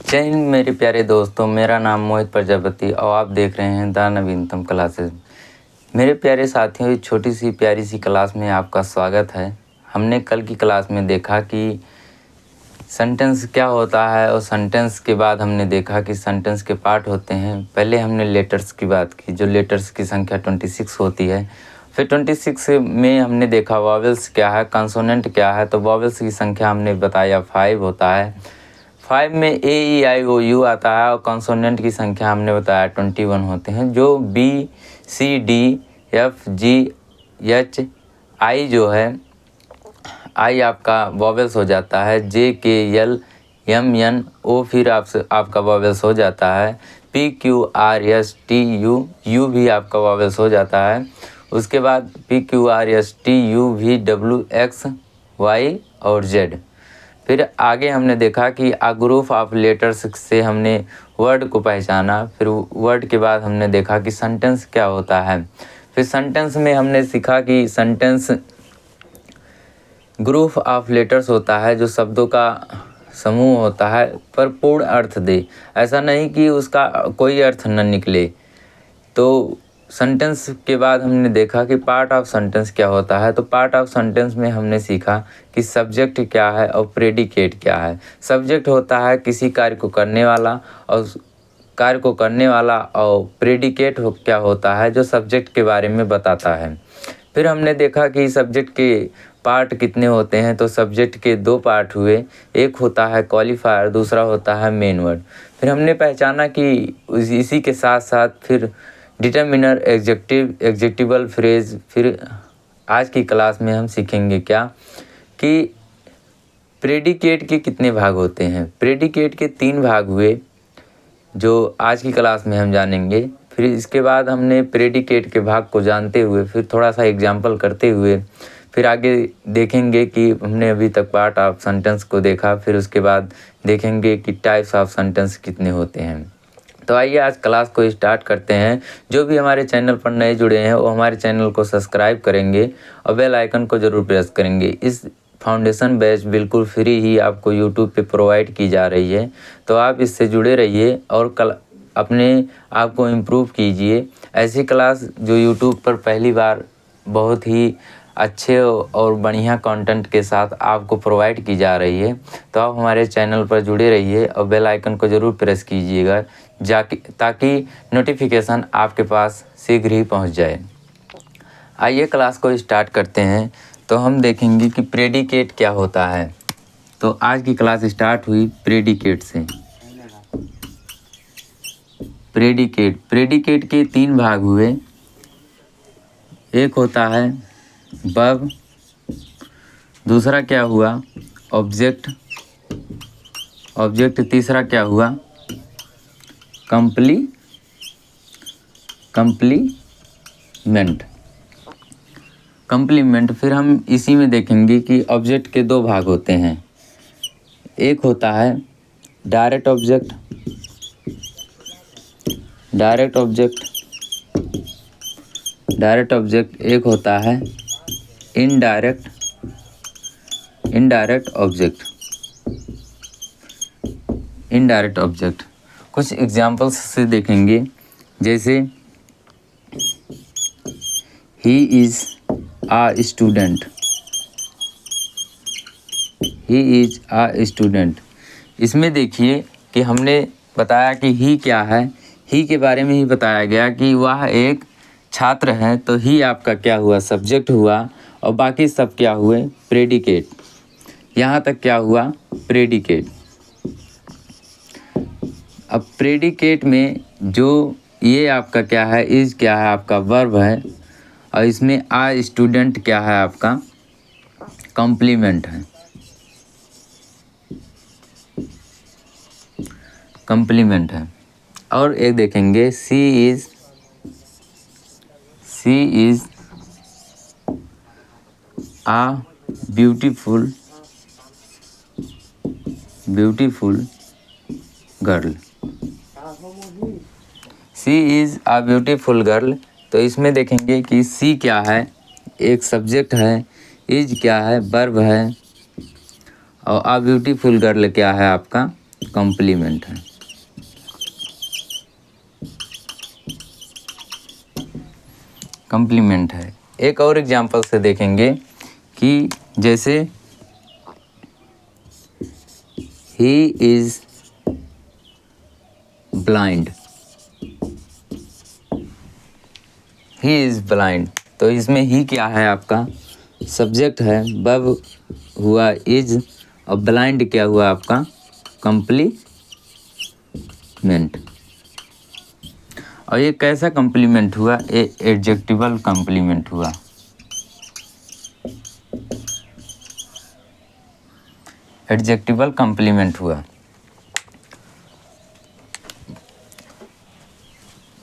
जय हिंद मेरे प्यारे दोस्तों, मेरा नाम मोहित प्रजापति और आप देख रहे हैं द नवीनतम क्लासेस। मेरे प्यारे साथियों, इस छोटी सी प्यारी सी क्लास में आपका स्वागत है। हमने कल की क्लास में देखा कि सेंटेंस क्या होता है और सेंटेंस के बाद हमने देखा कि सेंटेंस के पार्ट होते हैं। पहले हमने लेटर्स की बात की, जो लेटर्स की संख्या 26 होती है। फिर 26 में हमने देखा वॉवेल्स क्या है, कंसोनेंट क्या है। तो वॉवेल्स की संख्या हमने बताया 5 होता है। 5 में ए ई आई ओ यू आता है और कंसोनेंट की संख्या हमने बताया 21 होते हैं, जो B C D F G H I जो है, आई आपका वॉवेल्स हो जाता है। जे के एल एम एन ओ फिर आपका वॉवेल्स हो जाता है। P Q R S T U U भी आपका वॉवेल्स हो जाता है। उसके बाद P Q R S T U V W X Y और जेड। फिर आगे हमने देखा कि अ ग्रुप ऑफ लेटर्स से हमने वर्ड को पहचाना। फिर वर्ड के बाद हमने देखा कि सेंटेंस क्या होता है। फिर सेंटेंस में हमने सीखा कि सेंटेंस ग्रुप ऑफ लेटर्स होता है, जो शब्दों का समूह होता है पर पूर्ण अर्थ दे। ऐसा नहीं कि उसका कोई अर्थ न निकले। तो सेंटेंस के बाद हमने देखा कि पार्ट ऑफ सेंटेंस क्या होता है। तो पार्ट ऑफ सेंटेंस में हमने सीखा कि सब्जेक्ट क्या है और प्रेडिकेट क्या है। सब्जेक्ट होता है किसी कार्य को करने वाला, और प्रेडिकेट क्या होता है, जो सब्जेक्ट के बारे में बताता है। फिर हमने देखा कि सब्जेक्ट के पार्ट कितने होते हैं। तो सब्जेक्ट के 2 पार्ट हुए, एक होता है क्वालिफायर, दूसरा होता है मेन वर्ड। फिर हमने पहचाना कि इसी के साथ साथ फिर डिटर्मिनर, एग्जेक्टिवल फ्रेज। फिर आज की क्लास में हम सीखेंगे क्या कि प्रेडिकेट के कितने भाग होते हैं। प्रेडिकेट के 3 भाग हुए, जो आज की क्लास में हम जानेंगे। फिर इसके बाद हमने प्रेडिकेट के भाग को जानते हुए फिर थोड़ा सा एग्जाम्पल करते हुए फिर आगे देखेंगे कि हमने अभी तक पार्ट ऑफ सेंटेंस को देखा। फिर उसके बाद देखेंगे कि टाइप्स ऑफ सेंटेंस कितने होते हैं। तो आइए आज क्लास को स्टार्ट करते हैं। जो भी हमारे चैनल पर नए जुड़े हैं वो हमारे चैनल को सब्सक्राइब करेंगे और बेल आइकन को ज़रूर प्रेस करेंगे। इस फाउंडेशन बैच बिल्कुल फ्री ही आपको यूट्यूब पे प्रोवाइड की जा रही है, तो आप इससे जुड़े रहिए और अपने आप को इम्प्रूव कीजिए। ऐसी क्लास जो यूट्यूब पर पहली बार बहुत ही अच्छे और बढ़िया कंटेंट के साथ आपको प्रोवाइड की जा रही है, तो आप हमारे चैनल पर जुड़े रहिए और बेल आइकन को ज़रूर प्रेस कीजिएगा ताकि नोटिफिकेशन आपके पास शीघ्र ही पहुंच जाए। आइए क्लास को स्टार्ट करते हैं। तो हम देखेंगे कि प्रेडिकेट क्या होता है। तो आज की क्लास स्टार्ट हुई प्रेडिकेट से। प्रेडिकेट के 3 भाग हुए, एक होता है वर्ब, दूसरा क्या हुआ ऑब्जेक्ट, तीसरा क्या हुआ कंप्लीमेंट। फिर हम इसी में देखेंगे कि ऑब्जेक्ट के 2 भाग होते हैं, एक होता है डायरेक्ट ऑब्जेक्ट, एक होता है इनडायरेक्ट ऑब्जेक्ट। कुछ एग्जांपल्स से देखेंगे, जैसे ही इज़ आ स्टूडेंट। इसमें देखिए कि हमने बताया कि ही क्या है। ही के बारे में ही बताया गया कि वह एक छात्र है। तो ही आपका क्या हुआ सब्जेक्ट हुआ और बाकी सब क्या हुए प्रेडिकेट। यहाँ तक क्या हुआ प्रेडिकेट। अब प्रेडिकेट में जो ये आपका क्या है, इज़ क्या है आपका वर्ब है, और इसमें आ स्टूडेंट क्या है आपका कॉम्प्लीमेंट है। और एक देखेंगे she is a beautiful girl. She is a beautiful girl. तो इसमें देखेंगे कि सी क्या है, एक सब्जेक्ट है, इज क्या है वर्ब है, और आ ब्यूटीफुल गर्ल क्या है आपका कॉम्प्लीमेंट है। कॉम्प्लीमेंट है। एक और एग्जांपल से देखेंगे कि जैसे he is blind, he is blind, तो इसमें ही क्या है आपका सब्जेक्ट है, वर्ब हुआ इज, और ब्लाइंड क्या हुआ आपका कॉम्प्लीमेंट। और ये कैसा कॉम्प्लीमेंट हुआ, ये एडजेक्टिवल कॉम्प्लीमेंट हुआ। एडजेक्टिवल कॉम्प्लीमेंट हुआ।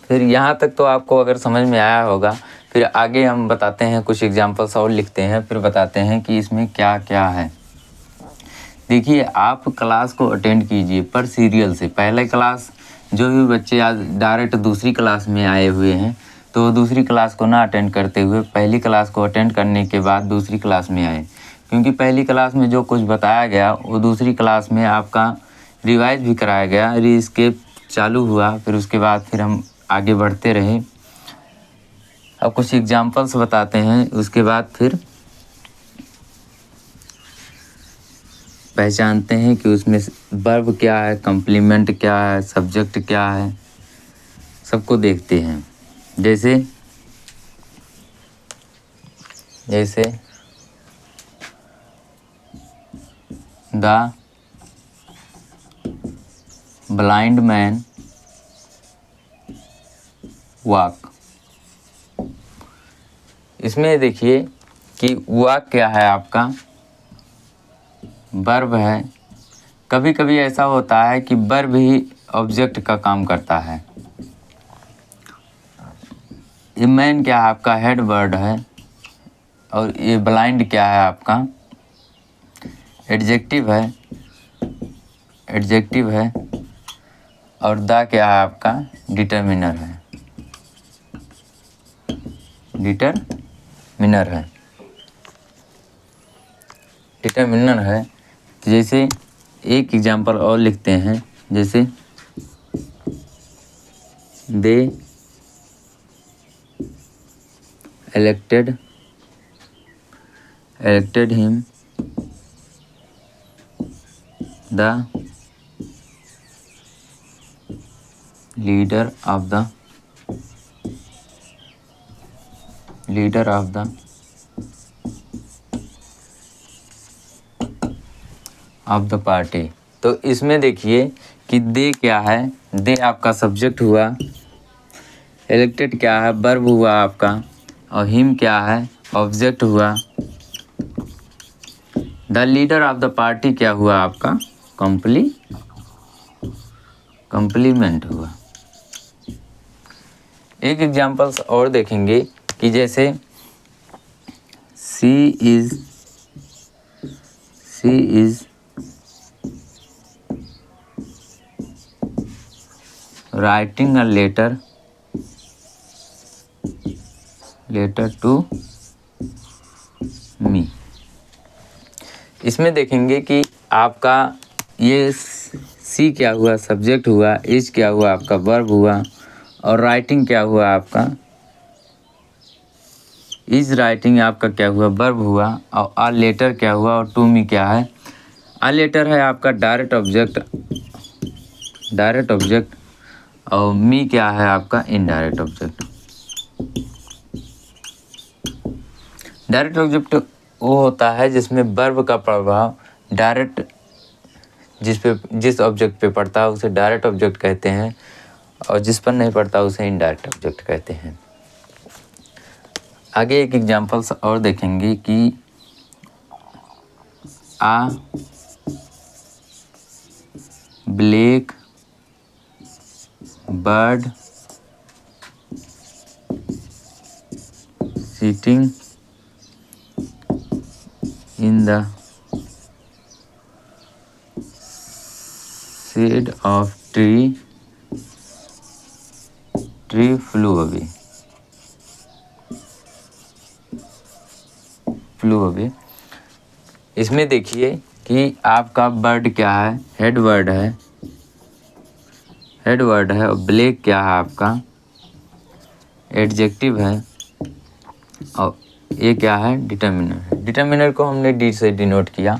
फिर यहाँ तक तो आपको अगर समझ में आया होगा, फिर आगे हम बताते हैं, कुछ एग्जांपल्स और लिखते हैं, फिर बताते हैं कि इसमें क्या क्या है। देखिए, आप क्लास को अटेंड कीजिए पर सीरियल से। पहले क्लास जो भी बच्चे आज डायरेक्ट दूसरी क्लास में आए हुए हैं, तो दूसरी क्लास को ना अटेंड करते हुए पहली क्लास को अटेंड करने के बाद दूसरी क्लास में आए, क्योंकि पहली क्लास में जो कुछ बताया गया वो दूसरी क्लास में आपका रिवाइज भी कराया गया, रीस्केप चालू हुआ, फिर उसके बाद फिर हम आगे बढ़ते रहे। अब कुछ एग्जांपल्स बताते हैं, उसके बाद फिर पहचानते हैं कि उसमें वर्ब क्या है, कॉम्प्लीमेंट क्या है, सब्जेक्ट क्या है, सबको देखते हैं। जैसे द ब्लाइंड मैन वॉक। इसमें देखिए कि वॉक क्या है आपका वर्ब है। कभी कभी ऐसा होता है कि वर्ब ही ऑब्जेक्ट का काम करता है। ये मैन क्या है आपका हेड वर्ड है, और ये ब्लाइंड क्या है आपका एडजेक्टिव है, और द क्या है आपका डिटरमिनर है, डिटरमिनर है। तो जैसे एक एग्जांपल और लिखते हैं, जैसे दे elected him the leader of the party. तो इसमें देखिए कि दे क्या है, दे आपका सब्जेक्ट हुआ, इलेक्टेड क्या है वर्ब हुआ आपका, और हिम क्या है ऑब्जेक्ट हुआ, the leader of the party क्या हुआ आपका कॉम्प्लीमेंट हुआ। एक एग्जांपल्स और देखेंगे कि जैसे she is writing a letter to me. इसमें देखेंगे कि आपका ये सी क्या हुआ सब्जेक्ट हुआ, इज क्या हुआ आपका वर्ब हुआ, और राइटिंग क्या हुआ आपका इज राइटिंग आपका क्या हुआ वर्ब हुआ, और आ लेटर क्या हुआ, और टू मी क्या है आ लेटर है आपका डायरेक्ट ऑब्जेक्ट, और मी क्या है आपका इनडायरेक्ट ऑब्जेक्ट। डायरेक्ट ऑब्जेक्ट वो होता है जिसमें वर्ब का प्रभाव डायरेक्ट जिस ऑब्जेक्ट पे पड़ता है उसे डायरेक्ट ऑब्जेक्ट कहते हैं, और जिस पर नहीं पड़ता उसे इनडायरेक्ट ऑब्जेक्ट कहते हैं। आगे एक एग्जांपल्स और देखेंगे कि a black bird sitting in the shade of tree flew away। इसमें देखिए कि आपका बर्ड क्या है हेड वर्ड है, हेड वर्ड है और ब्लैक क्या है आपका एडजेक्टिव है और ये क्या है डिटर्मिनर है। डिटर्मिनर को हमने डी से डिनोट किया।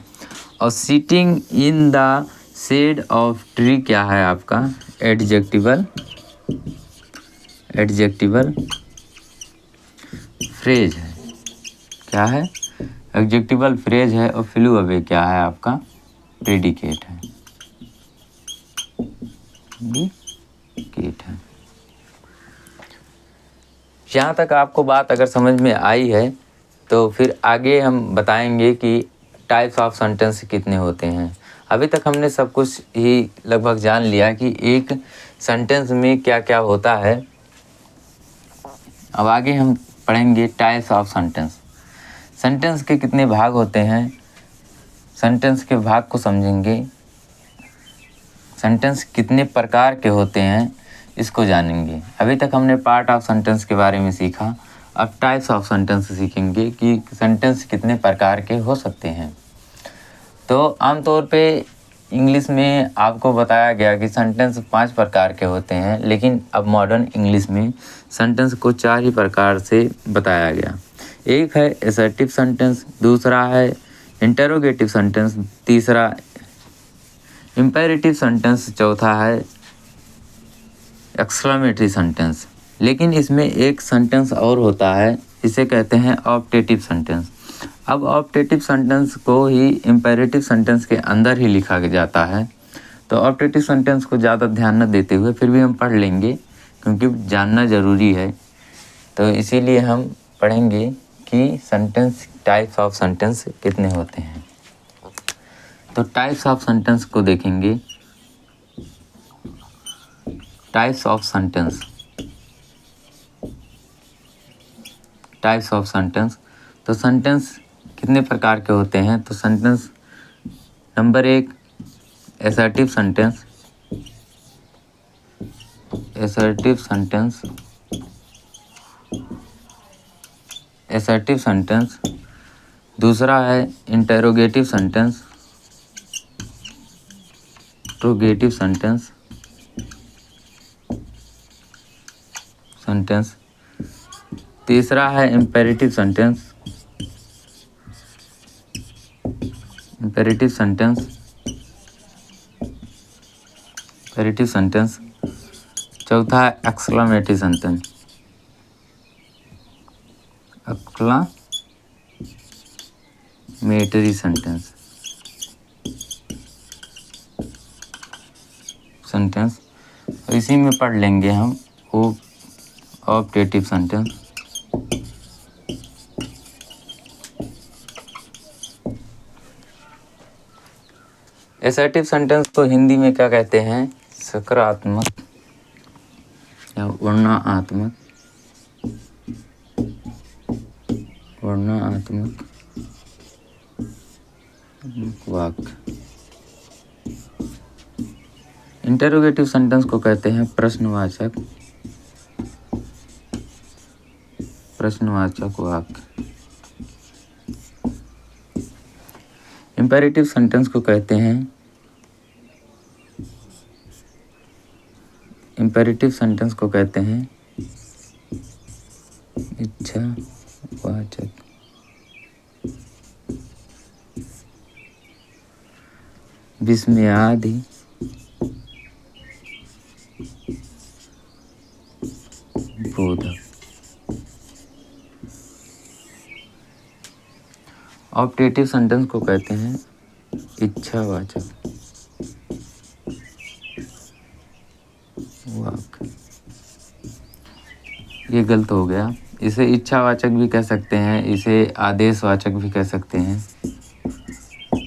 और sitting in the shade of tree क्या है आपका एडजेक्टिवल फ्रेज है। क्या है एडजेक्टिवल फ्रेज है। और फ्लू अवे क्या है आपका प्रेडिकेट है। प्रेडिकेट है। यहाँ तक आपको बात अगर समझ में आई है तो फिर आगे हम बताएंगे कि टाइप्स ऑफ सेंटेंस कितने होते हैं। अभी तक हमने सब कुछ ही लगभग जान लिया कि एक सेंटेंस में क्या क्या होता है। अब आगे हम पढ़ेंगे टाइप्स ऑफ सेंटेंस। सेंटेंस के कितने भाग होते हैं, सेंटेंस के भाग को समझेंगे। सेंटेंस कितने प्रकार के होते हैं इसको जानेंगे। अभी तक हमने पार्ट ऑफ सेंटेंस के बारे में सीखा। अब टाइप्स ऑफ सेंटेंस सीखेंगे कि सेंटेंस कितने प्रकार के हो सकते हैं। तो आमतौर पे इंग्लिश में आपको बताया गया कि सेंटेंस 5 प्रकार के होते हैं, लेकिन अब मॉडर्न इंग्लिश में सेंटेंस को 4 ही प्रकार से बताया गया। एक है असर्टिव सेंटेंस, दूसरा है इंटरोगेटिव सेंटेंस, तीसरा इम्पेरेटिव सेंटेंस, चौथा है एक्सक्लेमेटरी सेंटेंस। लेकिन इसमें एक सेंटेंस और होता है, इसे कहते हैं ऑप्टेटिव सेंटेंस। अब ऑप्टेटिव सेंटेंस को ही इम्पेरेटिव सेंटेंस के अंदर ही लिखा जाता है। तो ऑप्टेटिव सेंटेंस को ज़्यादा ध्यान न देते हुए फिर भी हम पढ़ लेंगे क्योंकि जानना ज़रूरी है। तो इसीलिए हम पढ़ेंगे कि सेंटेंस टाइप्स ऑफ सेंटेंस कितने होते हैं। तो टाइप्स ऑफ सेंटेंस को देखेंगे। Types of sentence, types of sentence. तो सेंटेंस कितने प्रकार के होते हैं। तो sentence number 1 assertive sentence, assertive sentence, assertive sentence. दूसरा है interrogative sentence, interrogative sentence, sentence. तीसरा है imperative sentence, imperative sentence, imperative sentence. चौथा है exclamatory sentence, exclamatory sentence, sentence. इसी में पढ़ लेंगे हम वो ऑप्टेटिव सेंटेंस। असर्टिव सेंटेंस को हिंदी में क्या कहते हैं सकारात्मक या वर्णनात्मक, वर्णनात्मक वाक्य। इंटरोगेटिव सेंटेंस को कहते हैं प्रश्नवाचक, प्रश्नवाचक वाक्य। इम्पेरेटिव सेंटेंस को कहते हैं, इम्पेरेटिव सेंटेंस को कहते हैं इच्छावाचक। विस्मयादि बोधक। ऑप्टेटिव सेंटेंस को कहते हैं इच्छावाचक वाक्य। ये गलत हो गया। इसे इच्छावाचक भी कह सकते हैं, इसे आदेशवाचक भी कह सकते हैं।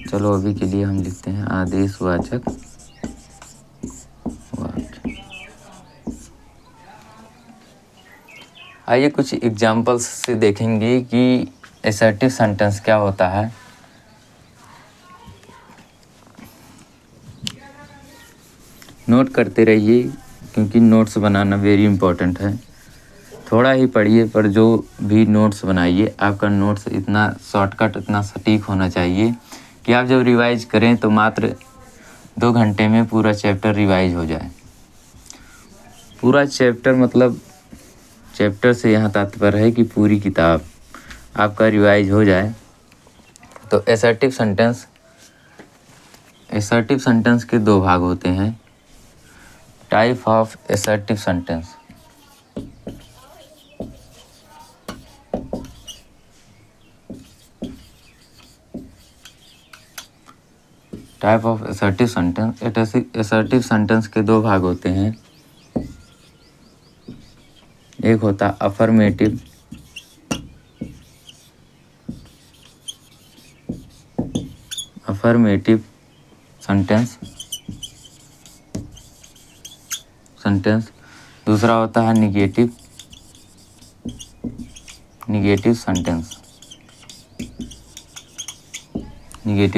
चलो अभी के लिए हम लिखते हैं आदेशवाचक वाक्य। आइए कुछ एग्जाम्पल्स से देखेंगे कि असर्टिव सेंटेंस क्या होता है। नोट करते रहिए क्योंकि नोट्स बनाना वेरी इम्पोर्टेंट है। थोड़ा ही पढ़िए पर जो भी नोट्स बनाइए आपका नोट्स इतना शॉर्टकट, इतना सटीक होना चाहिए कि आप जब रिवाइज करें तो मात्र 2 घंटे में पूरा चैप्टर रिवाइज हो जाए। पूरा चैप्टर मतलब चैप्टर से यहाँ तात्पर्य है कि पूरी किताब आपका रिवाइज हो जाए। तो असर्टिव सेंटेंस के दो भाग होते हैं। Type of assertive sentence. Type of assertive sentence. Assertive sentence के दो भाग होते हैं। एक होता अफर्मेटिव सेंटेंस। दूसरा होता है निगेटिव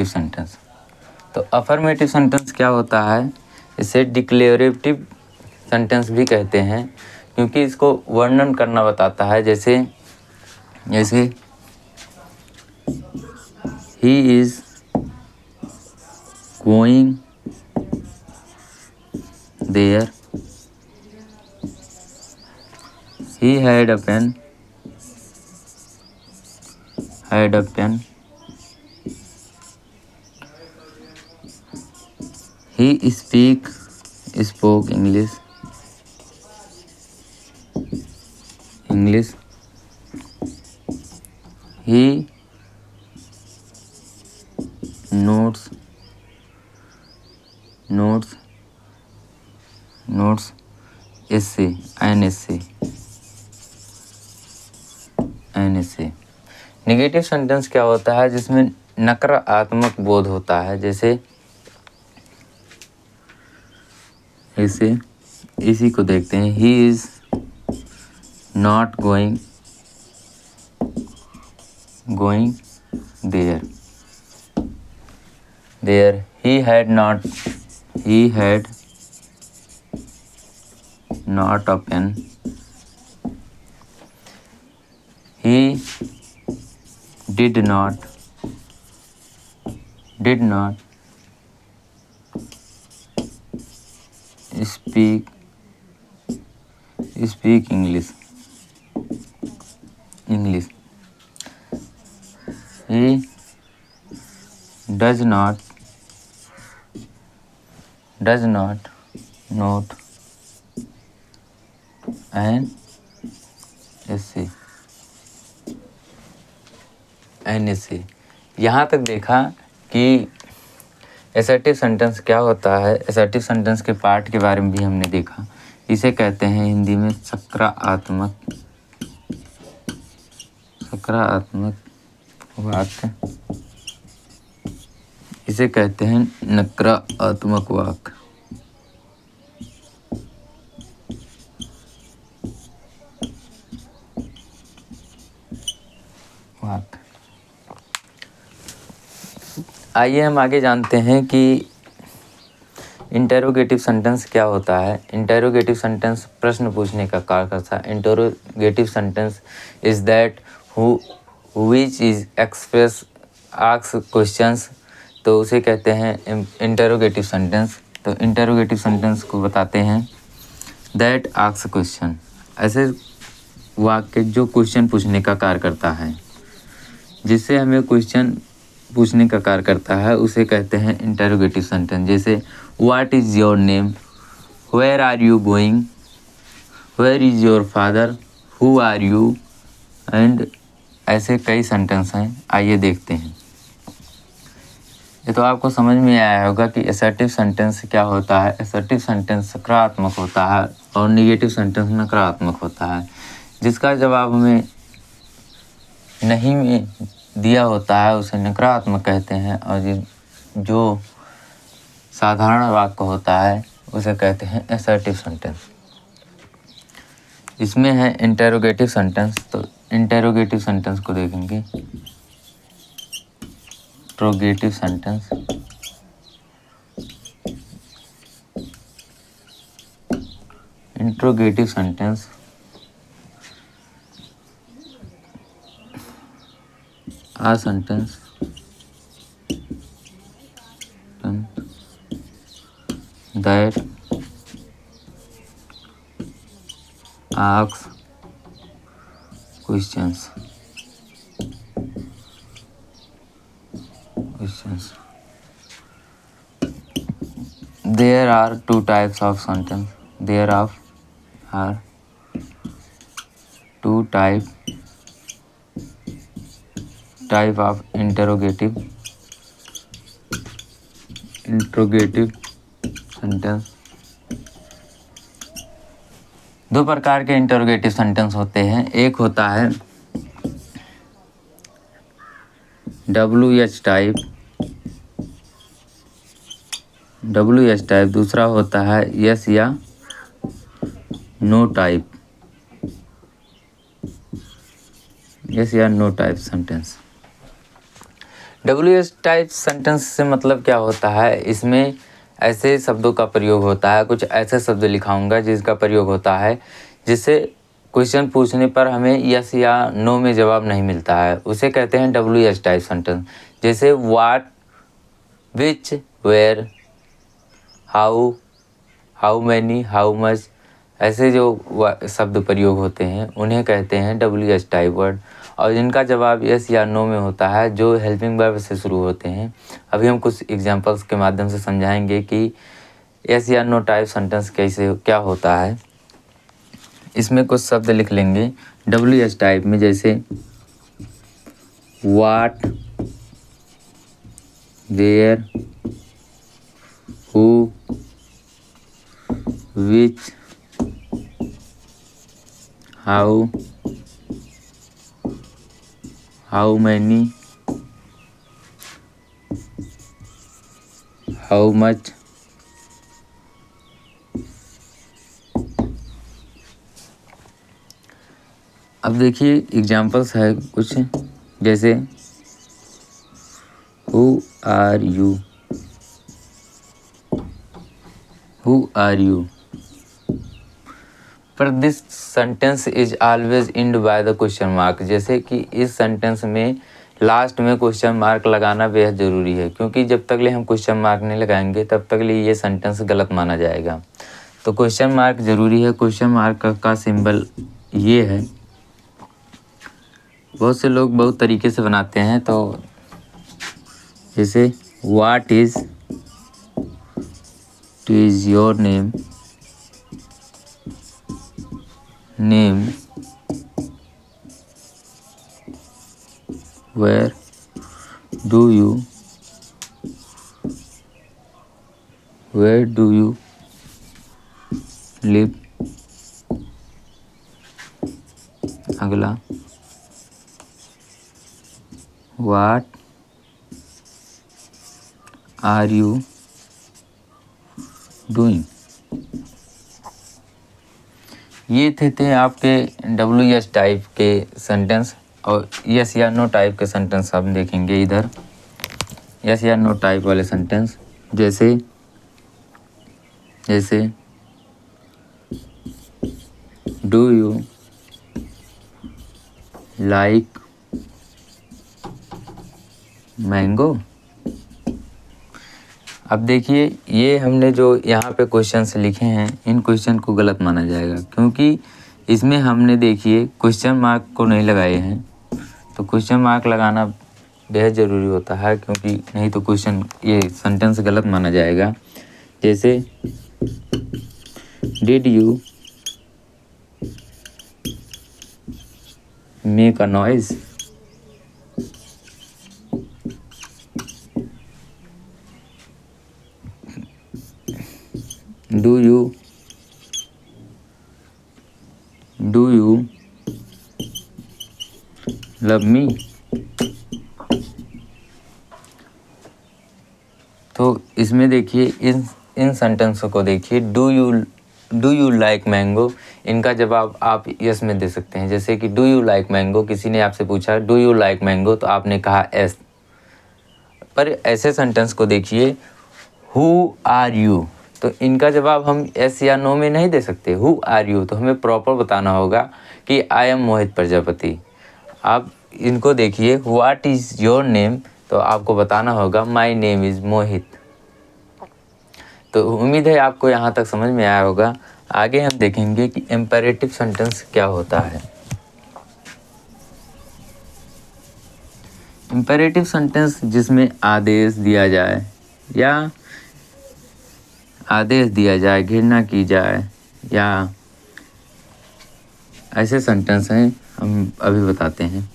सेंटेंस। तो अफर्मेटिव सेंटेंस क्या होता है? इसे डिक्लेरेटिव सेंटेंस भी कहते हैं, क्योंकि इसको वर्णन करना बताता है। जैसे he is going there, he had a pen, he spoke English, he notes essay, an essay। Negative sentence क्या होता है? जिसमें नकारात्मक बोध होता है। जैसे इसी को देखते हैं। He is not going there, he had not a pen, he did not speak English, he does not note an essay। यहाँ तक देखा कि असर्टिव सेंटेंस क्या होता है। असर्टिव सेंटेंस के पार्ट के बारे में भी हमने देखा। इसे कहते हैं हिंदी में सकारात्मक वाक्य। इसे कहते हैं नकारात्मक वाक्य। आइए हम आगे जानते हैं कि इंटेरोगेटिव सेंटेंस क्या होता है। इंटेरोगेटिव सेंटेंस प्रश्न पूछने का कार्य करता है। Interrogative sentence is that which is express ask questions. तो उसे कहते हैं इंटेरोगेटिव सेंटेंस। तो इंटेरोगेटिव सेंटेंस को बताते हैं दैट आस्क क्वेश्चन। ऐसे वाक्य जो क्वेश्चन पूछने का कार्य करता है, जिससे हमें क्वेश्चन पूछने का कार्य करता है, उसे कहते हैं इंटेरोगेटिव सेंटेंस। जैसे what is your name, where are you going, where is your father, who are you, and ऐसे कई सेंटेंस हैं। आइए देखते हैं। ये तो आपको समझ में आया होगा कि असर्टिव सेंटेंस क्या होता है। असर्टिव सेंटेंस सकारात्मक होता है और निगेटिव सेंटेंस नकारात्मक होता है। जिसका जवाब हमें नहीं में दिया होता है उसे नकारात्मक कहते हैं, और जो साधारण वाक्य होता है उसे कहते हैं असर्टिव सेंटेंस। इसमें है इंटेरोगेटिव सेंटेंस। तो इंटेरोगेटिव सेंटेंस को देखेंगे। Interrogative sentence, a sentence that ask questions. There are two types of sentence. There are two type of interrogative sentence। दो प्रकार के इंटरोगेटिव सेंटेंस होते हैं। एक होता है WH टाइप, दूसरा होता है यस या no type, sentence. WH type sentence से मतलब क्या होता है, इसमें ऐसे शब्दों का प्रयोग होता है, कुछ ऐसे शब्द लिखाऊंगा जिसका प्रयोग होता है जिससे क्वेश्चन पूछने पर हमें यस या नो में जवाब नहीं मिलता है, उसे कहते हैं WH टाइप सेंटेंस। जैसे what, which, where, how many, how much, ऐसे जो शब्द प्रयोग होते हैं उन्हें कहते हैं WH टाइप वर्ड, और जिनका जवाब यस या नो में होता है, जो हेल्पिंग वर्ब से शुरू होते हैं। अभी हम कुछ एग्जांपल्स के माध्यम से समझाएंगे कि यस या नो टाइप सेंटेंस कैसे क्या होता है। इसमें कुछ शब्द लिख लेंगे WH टाइप में, जैसे what, where, who, which, how many, how much, अब देखिए एग्जाम्पल्स है कुछ, जैसे हु आर यू, पर this sentence is always end by the question mark. जैसे कि इस सेंटेंस में लास्ट में क्वेश्चन मार्क लगाना बेहद ज़रूरी है, क्योंकि जब तक ले हम क्वेश्चन मार्क नहीं लगाएंगे तब तक ले ये सेंटेंस गलत माना जाएगा। तो क्वेश्चन मार्क ज़रूरी है। क्वेश्चन मार्क का सिंबल ये है, बहुत से लोग बहुत तरीके से बनाते हैं। तो जैसे what is your name, where do you live, अगला व्हाट आर यू डूइंग। ये थे आपके WH टाइप के सेंटेंस। और यस या नो टाइप के सेंटेंस हम देखेंगे इधर। यस या नो टाइप वाले सेंटेंस जैसे डू यू लाइक मैंगो। अब देखिए ये हमने जो यहाँ पे क्वेश्चंस लिखे हैं, इन क्वेश्चन को गलत माना जाएगा, क्योंकि इसमें हमने देखिए क्वेश्चन मार्क को नहीं लगाए हैं। तो क्वेश्चन मार्क लगाना बेहद ज़रूरी होता है, क्योंकि नहीं तो क्वेश्चन ये सेंटेंस गलत माना जाएगा। जैसे did you make a noise, do you love me. तो इसमें देखिए इन सेंटेंसों को देखिए, डू यू लाइक मैंगो, इनका जवाब आप यस में दे सकते हैं। जैसे कि डू यू लाइक मैंगो, किसी ने आपसे पूछा डू यू लाइक मैंगो, तो आपने कहा यस। पर ऐसे सेंटेंस को देखिए, हु आर यू, तो इनका जवाब हम यस या नो में नहीं दे सकते। हु आर यू तो हमें प्रॉपर बताना होगा कि आई एम मोहित प्रजापति। आप इनको देखिए, व्हाट इज़ योर नेम, तो आपको बताना होगा माई नेम इज़ मोहित। तो उम्मीद है आपको यहाँ तक समझ में आया होगा। आगे हम देखेंगे कि इम्पेरेटिव सेंटेंस क्या होता है। इम्पेरेटिव सेंटेंस जिसमें आदेश दिया जाए या घृणा की जाए या ऐसे सेंटेंस हैं, हम अभी बताते हैं।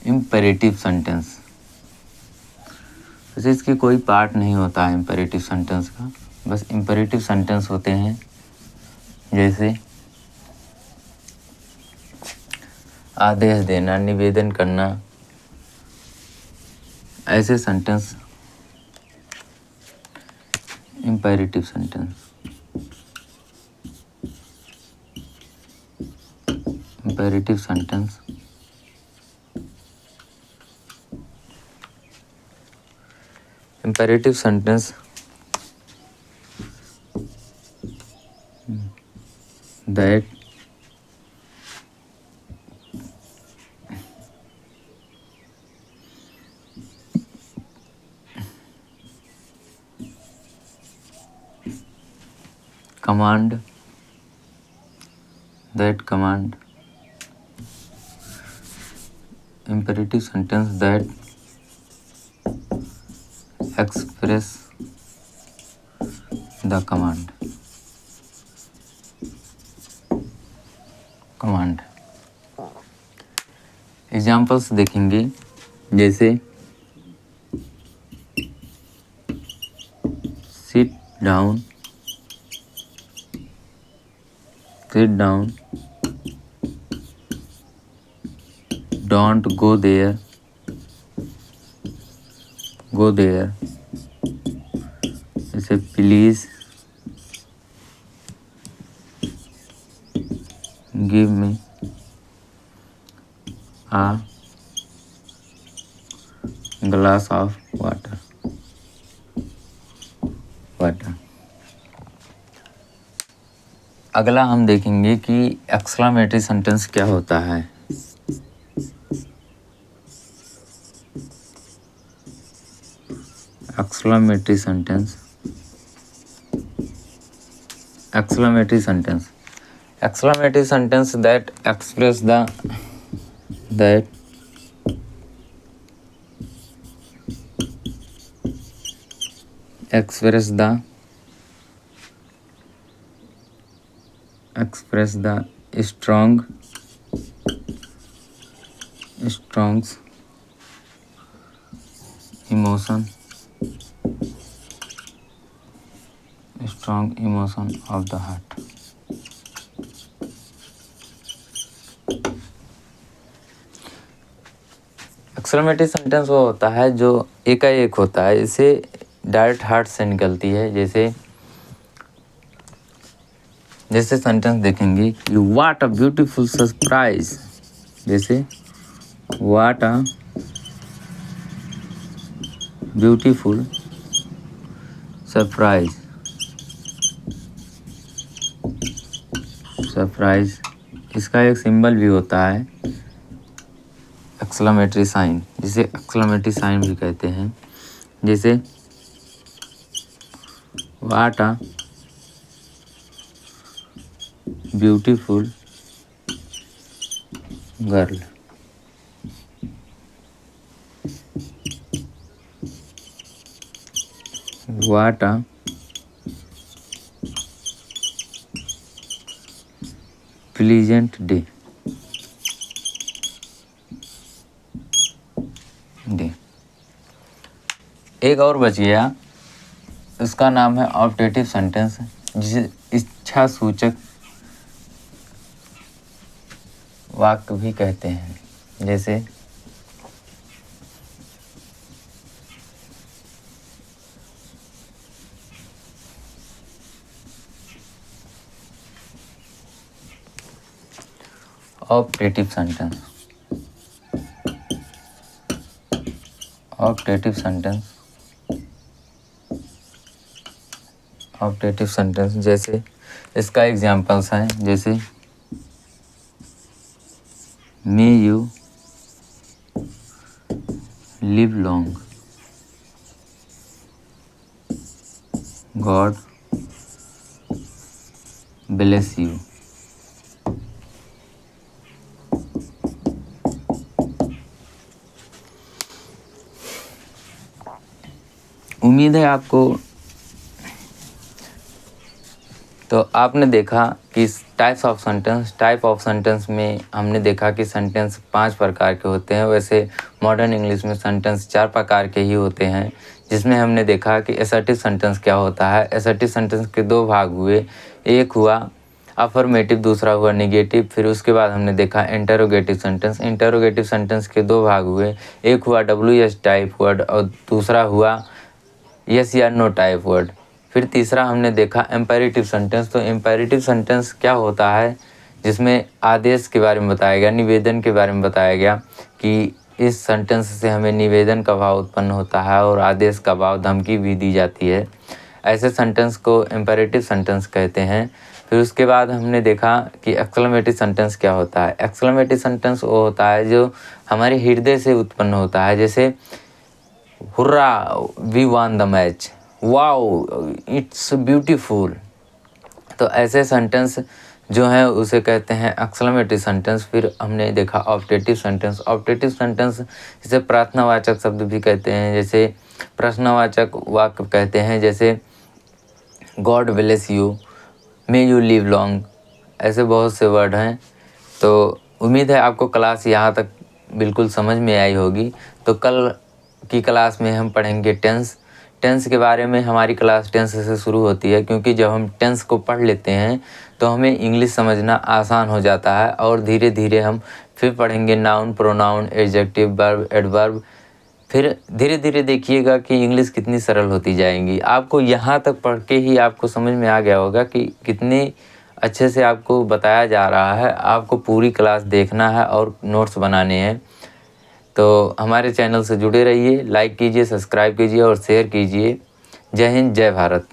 इम्पेरेटिव सेंटेंस वैसे इसकी कोई पार्ट नहीं होता है इम्पेरेटिव सेंटेंस का, बस इम्पेरेटिव सेंटेंस होते हैं जैसे आदेश देना, निवेदन करना, ऐसे sentence imperative sentence. Imperative sentence imperative sentence that command imperative sentence that express the command examples देखेंगे जैसे sit down, don't go there, जैसे please give me a glass of water। अगला हम देखेंगे कि एक्सक्लेमेटरी सेंटेंस क्या होता है। Exclamatory sentence that express the strong emotion of the heart। Exclamatory sentence वो होता है जो एकाएक होता है, इसे डायरेक्ट हार्ट से निकलती है। जैसे सेंटेंस देखेंगे कि व्हाट अ ब्यूटीफुल सरप्राइज, जैसे व्हाट अ ब्यूटीफुल सरप्राइज। इसका एक सिंबल भी होता है एक्सक्लेमेटरी साइन, जिसे एक्सक्लेमेटरी साइन भी कहते हैं। जैसे what a beautiful girl. What a pleasant day. एक और बच गया, उसका नाम है ऑप्टेटिव सेंटेंस, जिसे इच्छा सूचक वाक्य भी कहते हैं। जैसे ऑप्टेटिव सेंटेंस जैसे इसका एग्जाम्पल्स हैं, जैसे may you live long, God bless you. उम्मीद है आपको, तो आपने देखा कि टाइप ऑफ सेंटेंस में हमने देखा कि सेंटेंस 5 प्रकार के होते हैं। वैसे मॉडर्न इंग्लिश में सेंटेंस 4 प्रकार के ही होते हैं, जिसमें हमने देखा कि असर्टिव सेंटेंस क्या होता है। असर्टिव सेंटेंस के 2 भाग हुए, एक हुआ अफर्मेटिव, दूसरा हुआ निगेटिव। फिर उसके बाद हमने देखा इंटरोगेटिव सेंटेंस। इंटरोगेटिव सेंटेंस के 2 भाग हुए, एक हुआ WS टाइप वर्ड और दूसरा हुआ यस या नो टाइप वर्ड। फिर तीसरा हमने देखा इम्पेरेटिव सेंटेंस। तो इम्पेरेटिव सेंटेंस क्या होता है, जिसमें आदेश के बारे में बताया गया, निवेदन के बारे में बताया गया कि इस सेंटेंस से हमें निवेदन का भाव उत्पन्न होता है और आदेश का भाव, धमकी भी दी जाती है। ऐसे सेंटेंस को इम्पेरेटिव सेंटेंस कहते हैं। फिर उसके बाद हमने देखा कि एक्सक्लेमेटरी सेंटेंस क्या होता है। एक्सक्लेमेटरी सेंटेंस वो होता है जो हमारे हृदय से उत्पन्न होता है, जैसे hurrah we won the match, wow it's beautiful. तो ऐसे सेंटेंस जो हैं उसे कहते हैं एक्सक्लेमेटरी सेंटेंस। फिर हमने देखा ऑप्टेटिव सेंटेंस। ऑप्टेटिव सेंटेंस जिसे प्रार्थनावाचक शब्द भी कहते हैं, जैसे प्रश्नवाचक वाक्य कहते हैं, जैसे God bless you, may you live long. ऐसे बहुत से वर्ड हैं। तो उम्मीद है आपको क्लास यहाँ तक बिल्कुल समझ में आई होगी। तो कल की क्लास में हम पढ़ेंगे टेंस के बारे में। हमारी क्लास टेंस से शुरू होती है, क्योंकि जब हम टेंस को पढ़ लेते हैं तो हमें इंग्लिश समझना आसान हो जाता है। और धीरे धीरे हम फिर पढ़ेंगे noun, pronoun, adjective, verb, adverb. फिर धीरे धीरे देखिएगा कि इंग्लिश कितनी सरल होती जाएंगी। आपको यहाँ तक पढ़ के ही आपको समझ में आ गया होगा कि कितने अच्छे से आपको बताया जा रहा है। आपको पूरी क्लास देखना है और नोट्स बनाने हैं। तो हमारे चैनल से जुड़े रहिए, लाइक कीजिए, सब्सक्राइब कीजिए और शेयर कीजिए। जय हिंद, जय भारत।